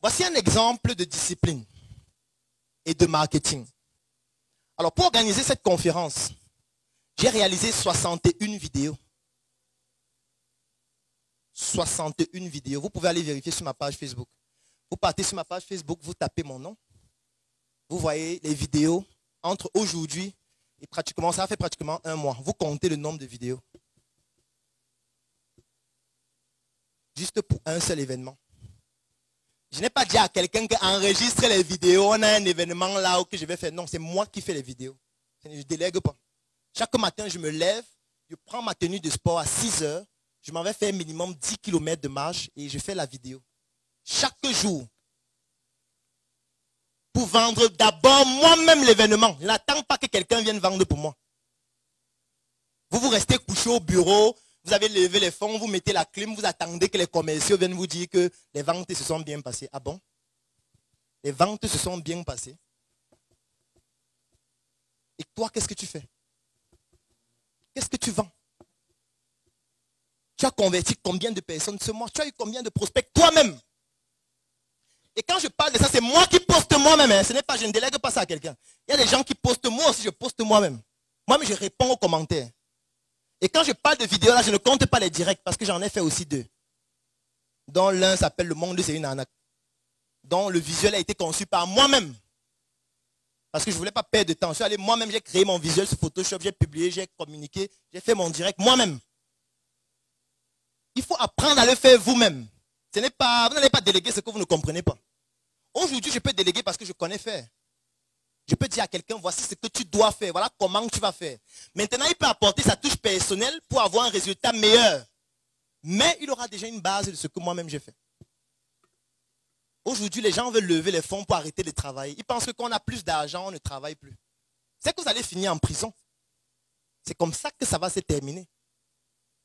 Voici un exemple de discipline et de marketing. Alors, pour organiser cette conférence, j'ai réalisé 61 vidéos. 61 vidéos. Vous pouvez aller vérifier sur ma page Facebook. Vous partez sur ma page Facebook, vous tapez mon nom. Vous voyez les vidéos entre aujourd'hui et pratiquement, ça fait pratiquement un mois. Vous comptez le nombre de vidéos. Juste pour un seul événement. Je n'ai pas dit à quelqu'un qu'enregistre les vidéos, on a un événement là où que je vais faire. Non, c'est moi qui fais les vidéos. Je ne délègue pas. Chaque matin, je me lève, je prends ma tenue de sport à 6 heures, je m'en vais faire minimum 10 km de marche et je fais la vidéo. Chaque jour. Pour vendre d'abord moi-même l'événement. Je n'attends pas que quelqu'un vienne vendre pour moi. Vous restez couché au bureau, vous avez levé les fonds, vous mettez la clim, vous attendez que les commerciaux viennent vous dire que les ventes se sont bien passées. Ah bon? Les ventes se sont bien passées. Et toi, qu'est-ce que tu fais? Qu'est-ce que tu vends? Tu as converti combien de personnes ce mois? Tu as eu combien de prospects toi-même? Et quand je parle de ça, c'est moi qui poste moi-même. Hein. Ce n'est pas, je ne délègue pas ça à quelqu'un. Il y a des gens qui postent, moi aussi je poste moi-même. Moi-même, je réponds aux commentaires. Et quand je parle de vidéos, là, je ne compte pas les directs parce que j'en ai fait aussi 2. Dont l'un s'appelle Le Monde, c'est une arnaque. Dont le visuel a été conçu par moi-même. Parce que je ne voulais pas perdre de temps. Je suis allé moi-même, j'ai créé mon visuel sur Photoshop, j'ai publié, j'ai communiqué, j'ai fait mon direct moi-même. Il faut apprendre à le faire vous-même. Vous n'allez pas déléguer ce que vous ne comprenez pas. Aujourd'hui, je peux déléguer parce que je connais faire. Je peux dire à quelqu'un, voici ce que tu dois faire, voilà comment tu vas faire. Maintenant, il peut apporter sa touche personnelle pour avoir un résultat meilleur. Mais il aura déjà une base de ce que moi-même j'ai fait. Aujourd'hui, les gens veulent lever les fonds pour arrêter de travailler. Ils pensent que quand on a plus d'argent, on ne travaille plus. C'est que vous allez finir en prison. C'est comme ça que ça va se terminer.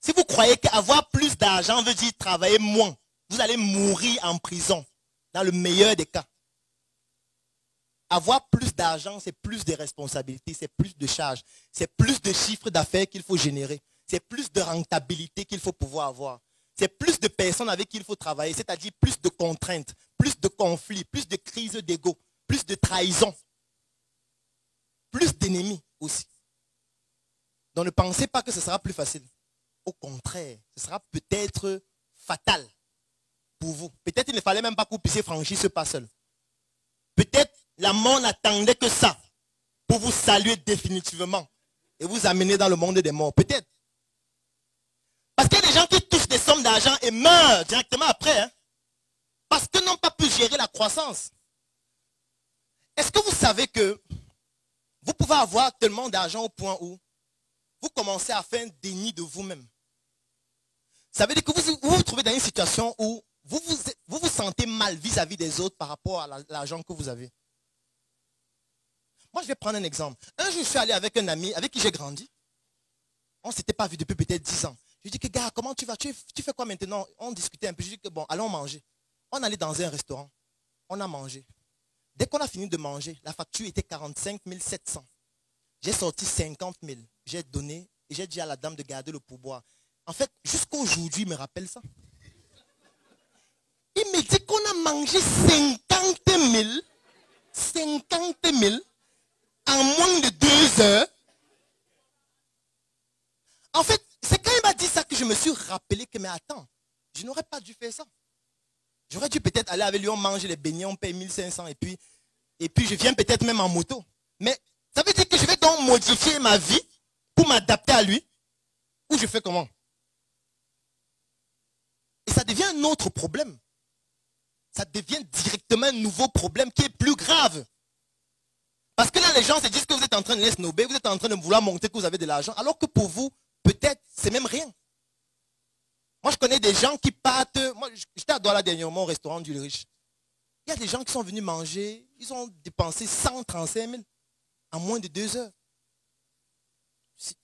Si vous croyez qu'avoir plus d'argent veut dire travailler moins, vous allez mourir en prison, dans le meilleur des cas. Avoir plus d'argent, c'est plus de responsabilités, c'est plus de charges, c'est plus de chiffres d'affaires qu'il faut générer, c'est plus de rentabilité qu'il faut pouvoir avoir, c'est plus de personnes avec qui il faut travailler, c'est-à-dire plus de contraintes, plus de conflits, plus de crises d'ego, plus de trahison, plus d'ennemis aussi. Donc ne pensez pas que ce sera plus facile. Au contraire, ce sera peut-être fatal pour vous. Peut-être il ne fallait même pas que vous puissiez franchir ce pas seul. Peut-être la mort n'attendait que ça pour vous saluer définitivement et vous amener dans le monde des morts. Peut-être. Parce qu'il y a des gens qui touchent des sommes d'argent et meurent directement après. Hein, parce qu'ils n'ont pas pu gérer la croissance. Est-ce que vous savez que vous pouvez avoir tellement d'argent au point où vous commencez à faire un déni de vous-même? Ça veut dire que vous vous trouvez dans une situation où vous vous sentez mal vis-à-vis des autres par rapport à l'argent que vous avez. Moi, je vais prendre un exemple. Un jour, je suis allé avec un ami avec qui j'ai grandi. On ne s'était pas vu depuis peut-être 10 ans. Je lui dis que, gars, comment tu vas? Tu fais quoi maintenant? On discutait un peu. Je lui dis que, bon, allons manger. On allait dans un restaurant. On a mangé. Dès qu'on a fini de manger, la facture était 45 700. J'ai sorti 50 000. J'ai donné et j'ai dit à la dame de garder le pourboire. En fait, jusqu'aujourd'hui, il me rappelle ça. Il me dit qu'on a mangé 50 000. 50 000 en moins de 2 heures. En fait, c'est quand il m'a dit ça que je me suis rappelé que, mais attends, je n'aurais pas dû faire ça. J'aurais dû peut-être aller avec lui, on mange les beignets, on paye 1500 et puis je viens peut-être même en moto. Mais ça veut dire que je vais donc modifier ma vie pour m'adapter à lui. Ou je fais comment? Et ça devient un autre problème. Ça devient directement un nouveau problème qui est plus grave. Parce que là, les gens se disent que vous êtes en train de les snober, vous êtes en train de vouloir montrer que vous avez de l'argent, alors que pour vous, peut-être, c'est même rien. Moi, je connais des gens qui partent. Moi, j'étais à Douala dernièrement au restaurant du Riche. Il y a des gens qui sont venus manger, ils ont dépensé 135 000 en moins de 2 heures.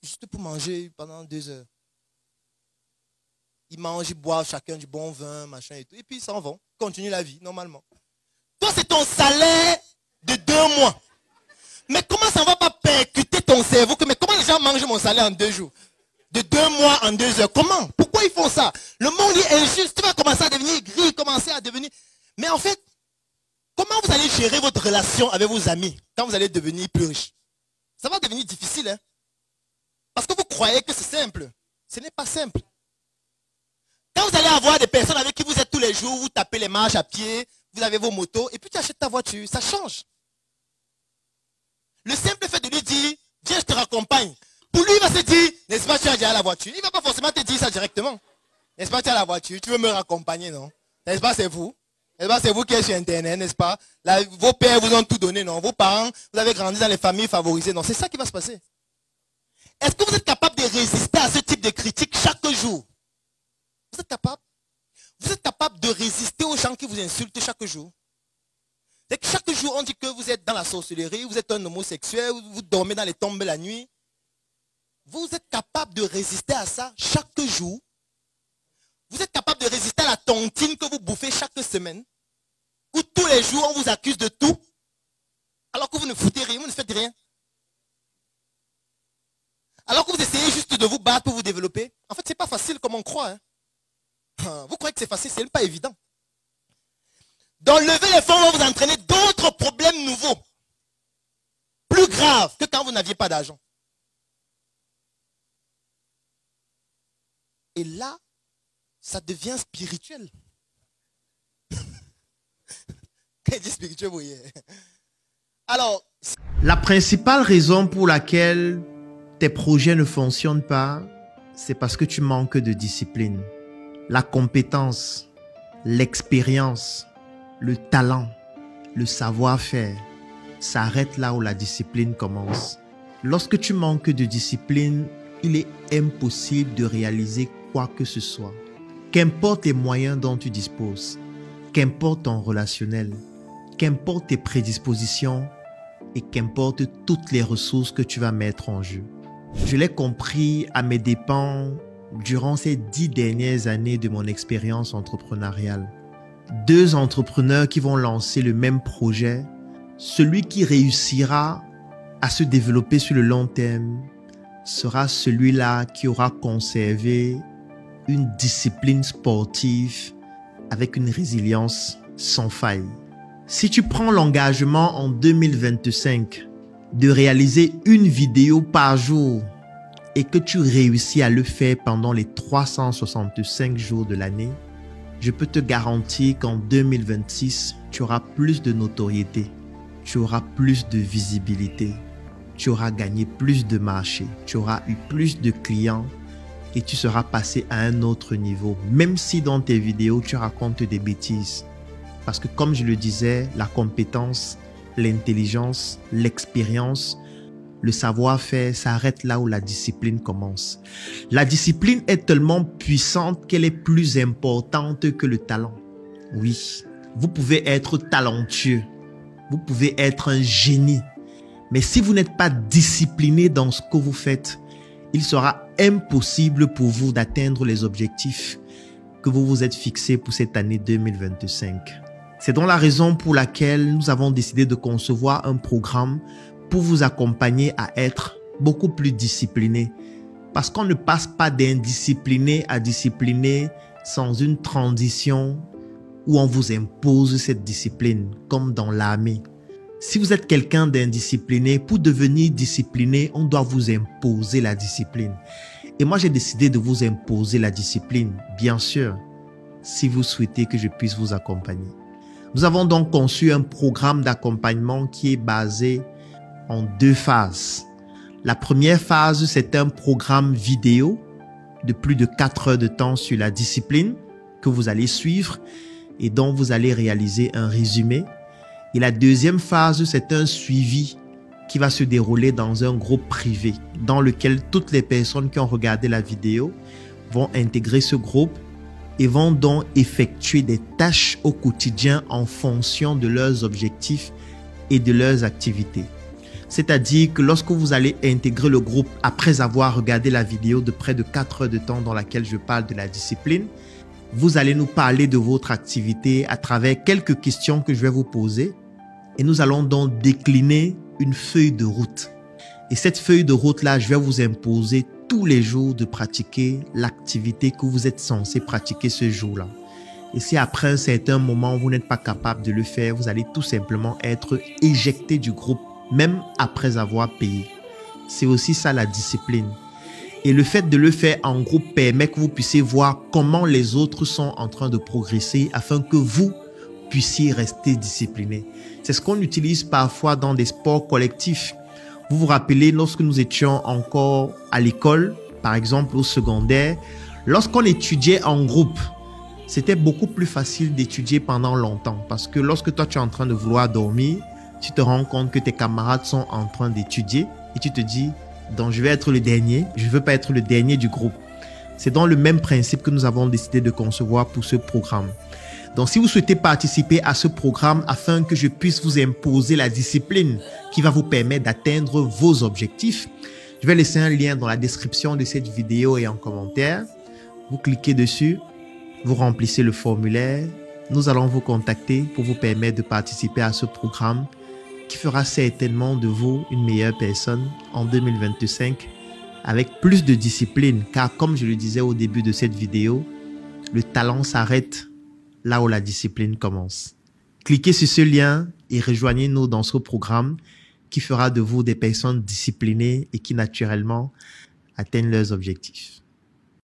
Juste pour manger pendant 2 heures. Ils mangent, ils boivent chacun du bon vin, machin et tout. Et puis ils s'en vont. Continuent la vie, normalement. Toi, c'est ton salaire de 2 mois. Mais comment ça ne va pas percuter ton cerveau? Mais comment les gens mangent mon salaire en 2 jours? De 2 mois en 2 heures. Comment? Pourquoi ils font ça? Le monde est injuste. Tu vas commencer à devenir gris, commencer à devenir... Mais en fait, Comment vous allez gérer votre relation avec vos amis quand vous allez devenir plus riche? Ça va devenir difficile, hein? Parce que vous croyez que c'est simple. Ce n'est pas simple. Quand vous allez avoir des personnes avec qui vous êtes tous les jours, vous tapez les marches à pied, vous avez vos motos, et puis tu achètes ta voiture, ça change. Le simple fait de lui dire, viens, je te raccompagne. Pour lui, il va se dire, n'est-ce pas, tu as déjà la voiture. Il ne va pas forcément te dire ça directement. N'est-ce pas, tu as la voiture, tu veux me raccompagner, non? N'est-ce pas, c'est vous? N'est-ce pas, c'est vous qui êtes sur Internet, n'est-ce pas? Là, vos pères vous ont tout donné, non? Vos parents, vous avez grandi dans les familles favorisées, non? C'est ça qui va se passer. Est-ce que vous êtes capable de résister à ce type de critiques chaque jour? Vous êtes capable? Vous êtes capable de résister aux gens qui vous insultent chaque jour? C'est que chaque jour, on dit que vous êtes dans la sorcellerie, vous êtes un homosexuel, vous dormez dans les tombes la nuit. Vous êtes capable de résister à ça chaque jour? Vous êtes capable de résister à la tontine que vous bouffez chaque semaine? Où tous les jours, on vous accuse de tout? Alors que vous ne foutez rien, vous ne faites rien. Alors que vous essayez juste de vous battre pour vous développer. En fait, ce n'est pas facile comme on croit. Hein. Vous croyez que c'est facile, ce n'est pas évident. Donc, lever les fonds va vous entraîner d'autres problèmes nouveaux. Plus graves que quand vous n'aviez pas d'argent. Et là, ça devient spirituel. Quand il dit spirituel, vous voyez. Alors, la principale raison pour laquelle tes projets ne fonctionnent pas, c'est parce que tu manques de discipline. La compétence, l'expérience, le talent, le savoir-faire s'arrête là où la discipline commence. Lorsque tu manques de discipline, il est impossible de réaliser quoi que ce soit. Qu'importe les moyens dont tu disposes, qu'importe ton relationnel, qu'importe tes prédispositions et qu'importe toutes les ressources que tu vas mettre en jeu. Je l'ai compris à mes dépens durant ces 10 dernières années de mon expérience entrepreneuriale. 2 entrepreneurs qui vont lancer le même projet, celui qui réussira à se développer sur le long terme sera celui-là qui aura conservé une discipline sportive avec une résilience sans faille. Si tu prends l'engagement en 2025 de réaliser une vidéo par jour et que tu réussis à le faire pendant les 365 jours de l'année, je peux te garantir qu'en 2026, tu auras plus de notoriété, tu auras plus de visibilité, tu auras gagné plus de marchés, tu auras eu plus de clients et tu seras passé à un autre niveau, même si dans tes vidéos, tu racontes des bêtises. Parce que comme je le disais, la compétence, l'intelligence, l'expérience, le savoir-faire s'arrête là où la discipline commence. La discipline est tellement puissante qu'elle est plus importante que le talent. Oui, vous pouvez être talentueux, vous pouvez être un génie, mais si vous n'êtes pas discipliné dans ce que vous faites, il sera impossible pour vous d'atteindre les objectifs que vous vous êtes fixés pour cette année 2025. C'est donc la raison pour laquelle nous avons décidé de concevoir un programme pour vous accompagner à être beaucoup plus discipliné. Parce qu'on ne passe pas d'indiscipliné à discipliné sans une transition où on vous impose cette discipline, comme dans l'armée. Si vous êtes quelqu'un d'indiscipliné, pour devenir discipliné, on doit vous imposer la discipline. Et moi, j'ai décidé de vous imposer la discipline, bien sûr, si vous souhaitez que je puisse vous accompagner. Nous avons donc conçu un programme d'accompagnement qui est basé en 2 phases. La première phase, c'est un programme vidéo de plus de 4 heures de temps sur la discipline que vous allez suivre et dont vous allez réaliser un résumé. Et la deuxième phase, c'est un suivi qui va se dérouler dans un groupe privé dans lequel toutes les personnes qui ont regardé la vidéo vont intégrer ce groupe et vont donc effectuer des tâches au quotidien en fonction de leurs objectifs et de leurs activités. C'est-à-dire que lorsque vous allez intégrer le groupe après avoir regardé la vidéo de près de 4 heures de temps dans laquelle je parle de la discipline, vous allez nous parler de votre activité à travers quelques questions que je vais vous poser et nous allons donc décliner une feuille de route. Et cette feuille de route-là, je vais vous imposer tous les jours de pratiquer l'activité que vous êtes censé pratiquer ce jour-là. Et si après un certain moment, vous n'êtes pas capable de le faire, vous allez tout simplement être éjecté du groupe, même après avoir payé. C'est aussi ça la discipline. Et le fait de le faire en groupe permet que vous puissiez voir comment les autres sont en train de progresser afin que vous puissiez rester discipliné. C'est ce qu'on utilise parfois dans des sports collectifs. Vous vous rappelez, lorsque nous étions encore à l'école, par exemple au secondaire, lorsqu'on étudiait en groupe, c'était beaucoup plus facile d'étudier pendant longtemps parce que lorsque toi tu es en train de vouloir dormir, tu te rends compte que tes camarades sont en train d'étudier et tu te dis, donc je vais être le dernier, je ne veux pas être le dernier du groupe. C'est dans le même principe que nous avons décidé de concevoir pour ce programme. Donc si vous souhaitez participer à ce programme afin que je puisse vous imposer la discipline qui va vous permettre d'atteindre vos objectifs, je vais laisser un lien dans la description de cette vidéo et en commentaire. Vous cliquez dessus, vous remplissez le formulaire. Nous allons vous contacter pour vous permettre de participer à ce programme qui fera certainement de vous une meilleure personne en 2025 avec plus de discipline. Car comme je le disais au début de cette vidéo, le talent s'arrête là où la discipline commence. Cliquez sur ce lien et rejoignez-nous dans ce programme qui fera de vous des personnes disciplinées et qui naturellement atteignent leurs objectifs.